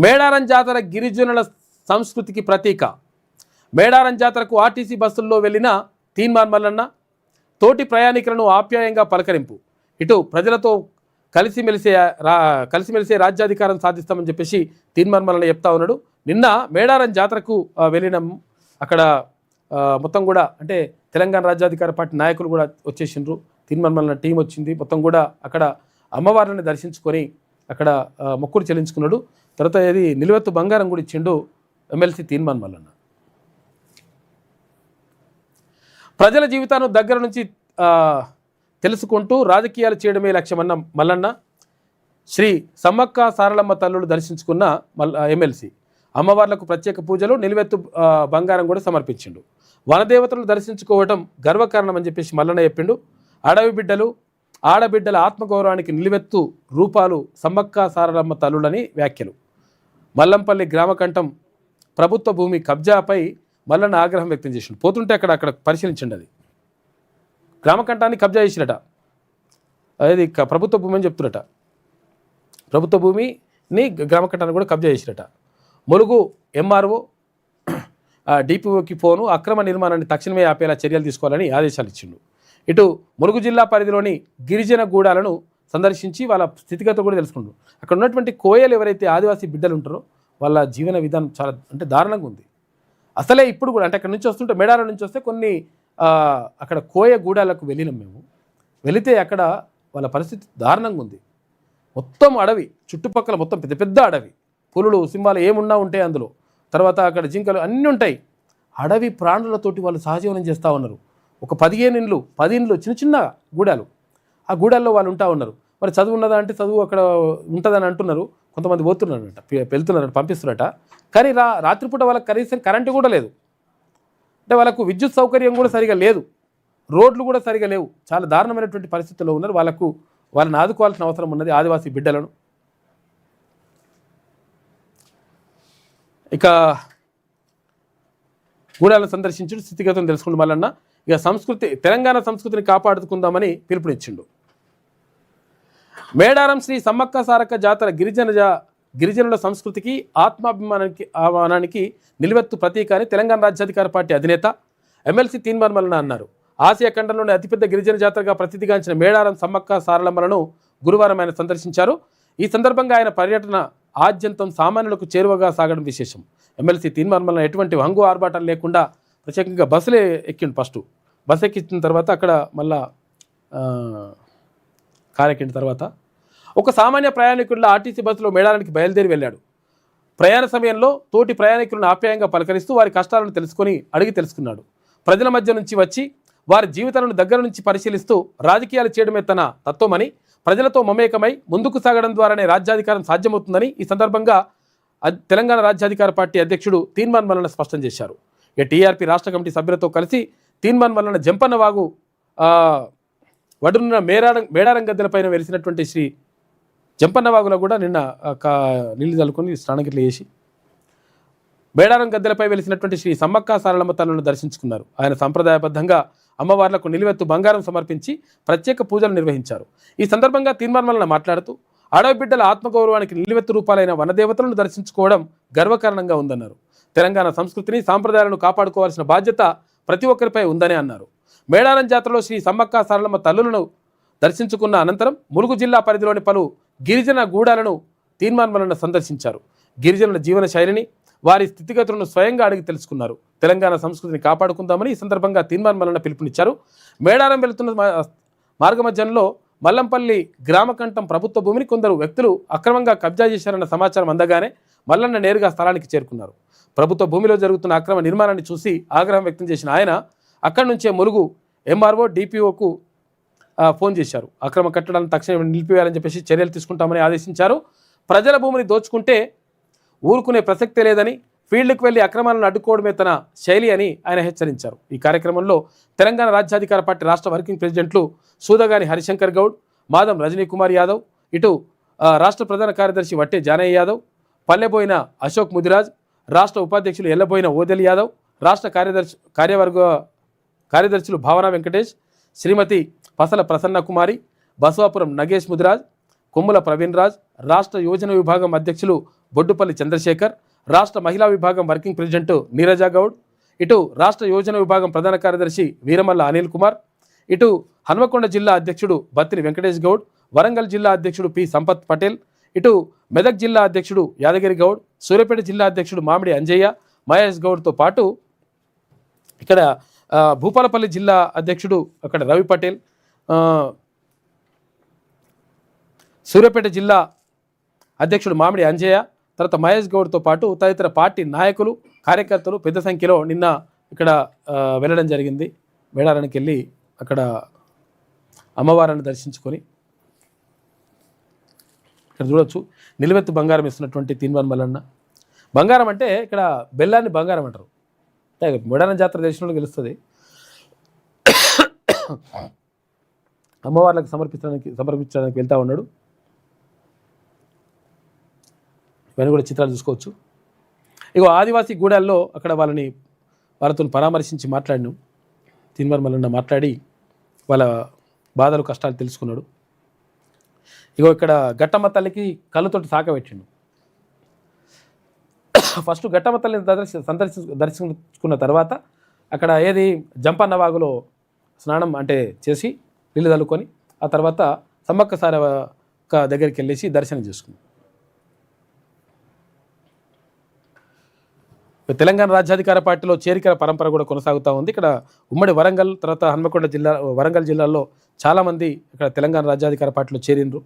మేడారం జాతర గిరిజనుల సంస్కృతికి ప్రతీక. మేడారం జాతరకు ఆర్టీసీ బస్సుల్లో వెళ్లిన తీన్మార్ మల్లన్న తోటి ప్రయాణికులను ఆప్యాయంగా పలకరింపు. ఇటు ప్రజలతో కలిసిమెలిసే రాజ్యాధికారం సాధిస్తామని చెప్పేసి తీన్మార్ మల్లన్న చెప్తా ఉన్నాడు. నిన్న మేడారం జాతరకు వెళ్ళిన అక్కడ మొత్తం కూడా అంటే తెలంగాణ రాజ్యాధికార పార్టీ నాయకులు కూడా వచ్చేసిండ్రు. తీన్మార్ మల్లన్న టీం వచ్చింది. మొత్తం కూడా అక్కడ అమ్మవారిని దర్శించుకొని అక్కడ మొక్కులు చెల్లించుకున్నాడు. తర్వాత ఇది నిలువెత్తు బంగారం కూడా ఇచ్చిండు ఎమ్మెల్సీ తీన్మార్ మల్లన్న. ప్రజల జీవితాన్ని దగ్గర నుంచి తెలుసుకుంటూ రాజకీయాలు చేయడమే లక్ష్యమన్న మల్లన్న శ్రీ సమ్మక్క సారలమ్మ తల్లులు దర్శించుకున్న ఎమ్మెల్సీ అమ్మవార్లకు ప్రత్యేక పూజలు నిలువెత్తు బంగారం కూడా సమర్పించిండు. వనదేవతలను దర్శించుకోవటం గర్వకారణం అని చెప్పేసి మల్లన్న చెప్పిండు. అడవి బిడ్డలు ఆడబిడ్డల ఆత్మగౌరవానికి నిలువెత్తు రూపాలు సమ్మక్క సారలమ్మ తల్లులని వ్యాఖ్యలు. మల్లంపల్లి గ్రామకంఠం ప్రభుత్వ భూమి కబ్జాపై మల్లన్న ఆగ్రహం వ్యక్తం చేసిండు. పోతుంటే అక్కడ పరిశీలించండి. అది గ్రామకంఠాన్ని కబ్జా చేసిరట. అది ప్రభుత్వ భూమి అని చెప్తున్నట. ప్రభుత్వ భూమిని గ్రామకంఠాన్ని కూడా కబ్జా చేసిరట. ములుగు ఎంఆర్ఓ డిపిఓకి ఫోను అక్రమ నిర్మాణాన్ని తక్షణమే ఆపేలా చర్యలు తీసుకోవాలని ఆదేశాలు ఇచ్చిండు. ఇటు ములుగు జిల్లా పరిధిలోని గిరిజన గూడాలను సందర్శించి వాళ్ళ స్థితిగతులు కూడా తెలుసుకుంటారు. అక్కడ ఉన్నటువంటి కోయలు ఎవరైతే ఆదివాసీ బిడ్డలు ఉంటారో వాళ్ళ జీవన విధానం చాలా అంటే దారుణంగా ఉంది. అసలే ఇప్పుడు కూడా అంటే అక్కడ నుంచి వస్తుంటే మేడారం నుంచి వస్తే కొన్ని అక్కడ కోయ గూడాలకు వెళ్ళినాం మేము. వెళితే అక్కడ వాళ్ళ పరిస్థితి దారుణంగా ఉంది. మొత్తం అడవి, చుట్టుపక్కల మొత్తం పెద్ద పెద్ద అడవి, పులులు సింహాలు ఏమున్నా ఉంటాయి అందులో. తర్వాత అక్కడ జింకలు అన్నీ ఉంటాయి. అడవి ప్రాణులతోటి వాళ్ళు సహజీవనం చేస్తూ ఉన్నారు. ఒక 15 ఇండ్లు 10 ఇండ్లు చిన్న చిన్న గూడాలు, ఆ గూడాల్లో వాళ్ళు ఉంటా ఉన్నారు. మరి చదువు ఉన్నదా అంటే చదువు అక్కడ ఉంటుందని అంటున్నారు. కొంతమంది పోతున్నారట, వెళ్తున్నారట, పంపిస్తున్నారట. కానీ రాత్రిపూట వాళ్ళకి కనీసం కరెంటు కూడా లేదు. అంటే వాళ్ళకు విద్యుత్ సౌకర్యం కూడా సరిగా లేదు, రోడ్లు కూడా సరిగా లేవు. చాలా దారుణమైనటువంటి పరిస్థితుల్లో ఉన్నారు. వాళ్ళని ఆదుకోవాల్సిన అవసరం ఉన్నది ఆదివాసీ బిడ్డలను. ఇక గూడాలను సందర్శించి స్థితిగతులను తెలుసుకుంటూ మల్లన్న ఇక తెలంగాణ సంస్కృతిని కాపాడుకుందామని పిలుపునిచ్చిండు. మేడారం శ్రీ సమ్మక్క సారక్క జాతర గిరిజనుల సంస్కృతికి ఆత్మాభిమానానికి నిలువెత్తు ప్రతీక అని తెలంగాణ రాజ్యాధికార పార్టీ అధినేత ఎమ్మెల్సీ తీన్మార్ మల్లన్న అన్నారు. ఆసియా ఖండంలోని అతిపెద్ద గిరిజన జాతరగా ప్రసిద్ధిగాంచిన మేడారం సమ్మక్క సారలమ్మలను గురువారం ఆయన సందర్శించారు. ఈ సందర్భంగా ఆయన పర్యటన ఆద్యంతం సామాన్యులకు చేరువగా సాగడం విశేషం. ఎమ్మెల్సీ తీన్మార్ మల్లన్న ఎటువంటి హంగు ఆర్భాటాలు లేకుండా ప్రత్యేకంగా బస్సులే ఎక్కిండు. ఫస్ట్ బస్సు ఎక్కించిన తర్వాత అక్కడ మళ్ళా కారెక్కిన తర్వాత ఒక సామాన్య ప్రయాణికుడిలో ఆర్టీసీ బస్సులో మేడారానికి బయలుదేరి వెళ్ళాడు. ప్రయాణ సమయంలో తోటి ప్రయాణికులను ఆప్యాయంగా పలకరిస్తూ వారి కష్టాలను అడిగి తెలుసుకున్నాడు. ప్రజల మధ్య నుంచి వచ్చి వారి జీవితాలను దగ్గర నుంచి పరిశీలిస్తూ రాజకీయాలు చేయడమే తన తత్వమని, ప్రజలతో మమేకమై ముందుకు సాగడం ద్వారానే రాజ్యాధికారం సాధ్యమవుతుందని ఈ సందర్భంగా తెలంగాణ రాజ్యాధికార పార్టీ అధ్యక్షుడు తీన్మార్ మల్లన్న స్పష్టం చేశారు. టీఆర్పీ రాష్ట్ర కమిటీ సభ్యులతో కలిసి తీన్మార్ మల్లన్న జంపన్న వాగు వడున్న మేడారం గద్దెలపైన వెలిసినటువంటి శ్రీ జంపన్న వాగులో కూడా నిన్న నీళ్లు చల్లుకొని స్నానగిట్లు చేసి మేడారం గద్దెలపై వెలిసినటువంటి శ్రీ సమ్మక్క సారలమ్మ తల్లులను దర్శించుకున్నారు. ఆయన సంప్రదాయబద్ధంగా అమ్మవార్లకు నిలువెత్తు బంగారం సమర్పించి ప్రత్యేక పూజలు నిర్వహించారు. ఈ సందర్భంగా తీన్మార్ మల్లన్న మాట్లాడుతూ అడవి బిడ్డల ఆత్మగౌరవానికి నిలువెత్తు రూపాలైన వనదేవతలను దర్శించుకోవడం గర్వకారణంగా ఉందన్నారు. తెలంగాణ సంస్కృతిని సాంప్రదాయాలను కాపాడుకోవాల్సిన బాధ్యత ప్రతి ఒక్కరిపై ఉందని అన్నారు. మేడారం జాతరలో శ్రీ సమ్మక్క సారలమ్మ తల్లులను దర్శించుకున్న అనంతరం ములుగు జిల్లా పరిధిలోని పలు గిరిజన గూడాలను తీన్మార్ మల్లన్న సందర్శించారు. గిరిజనుల జీవన శైలిని, వారి స్థితిగతులను స్వయంగా అడిగి తెలుసుకున్నారు. తెలంగాణ సంస్కృతిని కాపాడుకుందామని ఈ సందర్భంగా తీన్మార్ మల్లన్న పిలుపునిచ్చారు. మేడారం వెళుతున్న మార్గమధ్యంలో మల్లంపల్లి గ్రామకంఠం ప్రభుత్వ భూమిని కొందరు వ్యక్తులు అక్రమంగా కబ్జా చేశారన్న సమాచారం అందగానే మల్లన్న నేరుగా స్థలానికి చేరుకున్నారు. ప్రభుత్వ భూమిలో జరుగుతున్న అక్రమ నిర్మాణాన్ని చూసి ఆగ్రహం వ్యక్తం చేసిన ఆయన అక్కడి నుంచే ములుగు ఎంఆర్ఓ డిపిఓకు ఫోన్ చేశారు. అక్రమ కట్టడాలను తక్షణం నిలిపివేయాలని చెప్పేసి చర్యలు తీసుకుంటామని ఆదేశించారు. ప్రజల భూమిని దోచుకుంటే ఊరుకునే ప్రసక్తే లేదని, ఫీల్డ్కు వెళ్లి అక్రమాలను అడ్డుకోవడమే తన శైలి అని ఆయన హెచ్చరించారు. ఈ కార్యక్రమంలో తెలంగాణ రాజ్యాధికార పార్టీ రాష్ట్ర వర్కింగ్ ప్రెసిడెంట్లు సూదగాని హరిశంకర్ గౌడ్, మాదం రజనీ కుమార్ యాదవ్, ఇటు రాష్ట్ర ప్రధాన కార్యదర్శి వట్టే జానయ్య యాదవ్, పల్లెబోయిన అశోక్ ముదిరాజ్, రాష్ట్ర ఉపాధ్యక్షులు ఎల్లబోయిన ఓదెల్ యాదవ్, రాష్ట్ర కార్యవర్గ కార్యదర్శులు భావన వెంకటేష్, శ్రీమతి పసల ప్రసన్న కుమారి, బసవాపురం నగేష్ ముదిరాజ్, కొమ్ముల ప్రవీణ్ రాజ్, రాష్ట్ర యోజన విభాగం అధ్యక్షులు బొడ్డుపల్లి చంద్రశేఖర్, రాష్ట్ర మహిళా విభాగం వర్కింగ్ ప్రెసిడెంట్ నీరజా గౌడ్, ఇటు రాష్ట్ర యోజన విభాగం ప్రధాన కార్యదర్శి వీరమల్ల అనిల్ కుమార్, ఇటు హన్మకొండ జిల్లా అధ్యక్షుడు బత్తిని వెంకటేష్ గౌడ్, వరంగల్ జిల్లా అధ్యక్షుడు పి సంపత్ పటేల్, ఇటు మెదక్ జిల్లా అధ్యక్షుడు యాదగిరి గౌడ్, సూర్యాపేట జిల్లా అధ్యక్షుడు మామిడి అంజయ్య, మహేష్ గౌడ్తో పాటు ఇక్కడ భూపాలపల్లి జిల్లా అధ్యక్షుడు అక్కడ రవి పటేల్, సూర్యాపేట జిల్లా అధ్యక్షుడు మామిడి అంజయ్య, తర్వాత మహేష్ గౌడ్తో పాటు తదితర పార్టీ నాయకులు కార్యకర్తలు పెద్ద సంఖ్యలో నిన్న ఇక్కడ వెళ్ళడం జరిగింది. మేడారానికి వెళ్ళి అక్కడ అమ్మవారిని దర్శించుకొని ఇక్కడ చూడొచ్చు నిలువెత్తు బంగారం ఇస్తున్నటువంటి తీన్మార్ మల్లన్న. బంగారం అంటే ఇక్కడ బెల్లాన్ని బంగారం అంటారు. అంటే మేడారం జాతర తెలిసిన గెలుస్తుంది. అమ్మవార్లకు సమర్పించడానికి వెళ్తూ ఉన్నాడు. ఇవన్నీ కూడా చిత్రాలు చూసుకోవచ్చు. ఇగో ఆదివాసీ గూడాల్లో అక్కడ వాళ్ళతో పరామర్శించి మాట్లాడినాం. తీన్మార్ మల్లన్న మాట్లాడి వాళ్ళ బాధలు కష్టాలు తెలుసుకున్నాడు. ఇగో ఇక్కడ గట్టమ్మ తల్లికి కళ్ళతోటి సాకబెట్టిండు. ఫస్ట్ గట్టమ్మ తల్లిని దర్శించుకున్న తర్వాత అక్కడ జంపన్న వాగులో స్నానం అంటే చేసి నీళ్ళు చల్లుకొని ఆ తర్వాత సమ్మక్క సారక్క దగ్గరికి వెళ్ళేసి దర్శనం చేసుకున్నాం. తెలంగాణ రాజ్యాధికార పార్టీలో చేరికల పరంపర కూడా కొనసాగుతూ ఉంది. ఇక్కడ ఉమ్మడి వరంగల్ తర్వాత హన్మకొండ వరంగల్ జిల్లాలో చాలామంది ఇక్కడ తెలంగాణ రాజ్యాధికార పార్టీలో చేరిండ్రు.